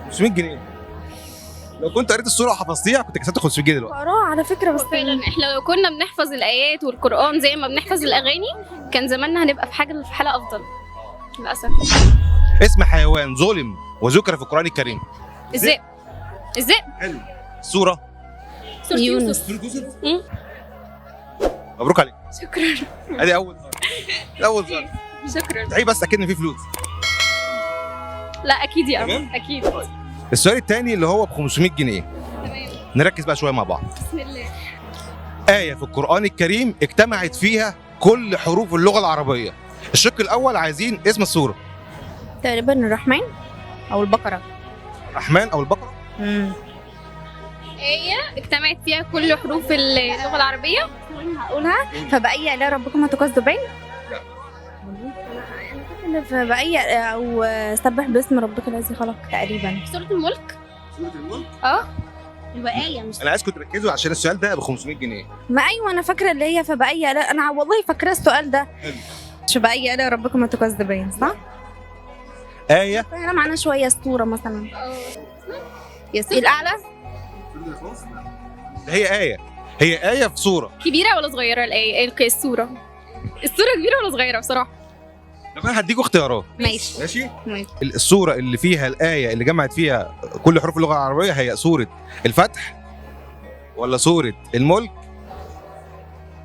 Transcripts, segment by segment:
500 جنيه. لو كنت قريت السوره وحفظتيها كنت كسبت 500 جنيه دلوقتي. قراءة على فكرة بس فعلا احنا لو كنا بنحفظ الايات والقران زي ما بنحفظ الاغاني كان زماننا هنبقى في حاله افضل. للاسف. اسم حيوان ظلم وذكر في القران الكريم. الذئب. الذئب. حلو. السوره سورة يونس. سوره يوسف. مم. مبروك عليك. شكرا. ادي اول ظرف. شكرا. تعي بس اكيد ان في فلوس. لا اكيد يا تمام. عم اكيد. السؤال الثاني اللي هو ب 500 جنيه. تمام. نركز بقى شويه مع بعض. بسم الله. آية في القرآن الكريم اجتمعت فيها كل حروف اللغة العربية. الشق الأول عايزين اسم السورة. تقريبا الرحمن أو البقرة. الرحمن أو البقرة. آية اجتمعت فيها كل حروف اللغة العربية. هقولها فبأي آلاء ربكما تكذبان؟ فبأي أو سبح باسم ربك الذي خلق تقريبا. سورة الملك. سورة الملك. اه. يبقى آية مش أنا عايزكم تركزوا عشان السؤال ده ب 500 جنيه. ما أيوة أنا فاكرة اللي هي فبأي آلاء، أنا والله فاكرة السؤال ده. حلو. فبأي آلاء ربكما تكذبان صح؟ آية. أنا معانا شوية السورة مثلا. اه. ياسين الأعلى. ده هي آية في سورة. كبيرة ولا صغيرة الآية؟ السورة. السورة كبيرة ولا صغيرة بصراحة؟ طب أنا هديكوا اختيارات. ماشي. ماشي؟ ماشي. السورة اللي فيها الآية اللي جمعت فيها كل حروف اللغة العربية هي سورة الفتح ولا سورة الملك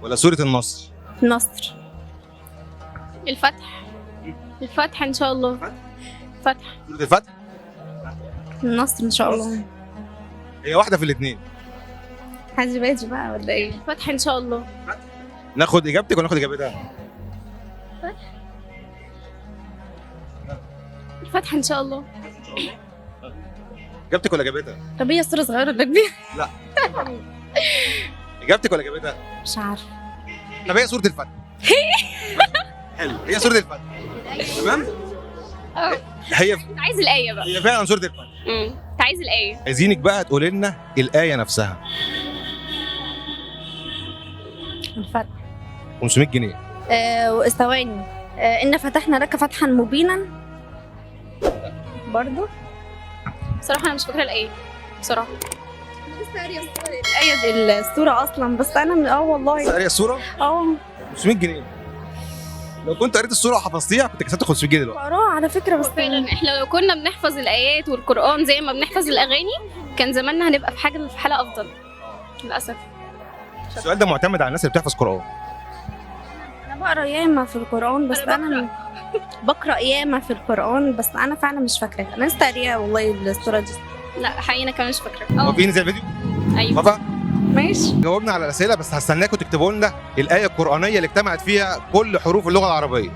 ولا سورة النصر؟ النصر. الفتح. الفتح إن شاء الله. فتح. سورة الفتح. النصر إن شاء الله. هي واحدة في الاثنين. حاجة باجي بقى ولا إيه؟ الفتح إن شاء الله. ناخد إجابتك ولا ناخد إجابتها؟ الفتح إن شاء الله. إجابتك ولا إجابتها؟ طب هي السورة صغيرة ولا كبيرة؟ إجابتك ولا إجابتها؟ مش عارفة. طب هي سورة الفتح. حلو، هي سورة الفتح. تمام؟ اه. هي أنت عايز الآية بقى. هي فعلا سورة الفتح. أنت عايز الآية. عايزينك بقى تقولي لنا الآية نفسها. الفتح. 500 جنيه. ثواني. إن فتحنا لك فتحا مبينا. برضو. بصراحة أنا مش فاكرة الآية. بصراحة. الآية دي السورة أصلا بس أنا والله. قارية السورة 500 جنيه. لو كنت قريت السورة وحفظتيها كنت كسبت 500 جنيه دلوقتي. قراءة على فكرة بس فعلا احنا لو كنا بنحفظ الآيات والقرآن زي ما بنحفظ الأغاني كان زماننا هنبقى في حالة أفضل. للأسف. السؤال ده معتمد على الناس اللي بتحفظ قرآن. أنا بقرا ياما في القرآن بس أنا بقرأ ياما في القرآن بس أنا فعلا مش فاكراها. أنا لسه قارية والله السورة دي. لا حقيقي أنا كمان مش فاكرة. هو في نزل الفيديو؟ أيوه. موافقة؟ ماشي. جاوبنا على الأسئلة بس هستناكم تكتبوا لنا الآية القرآنية اللي اجتمعت فيها كل حروف اللغة العربية.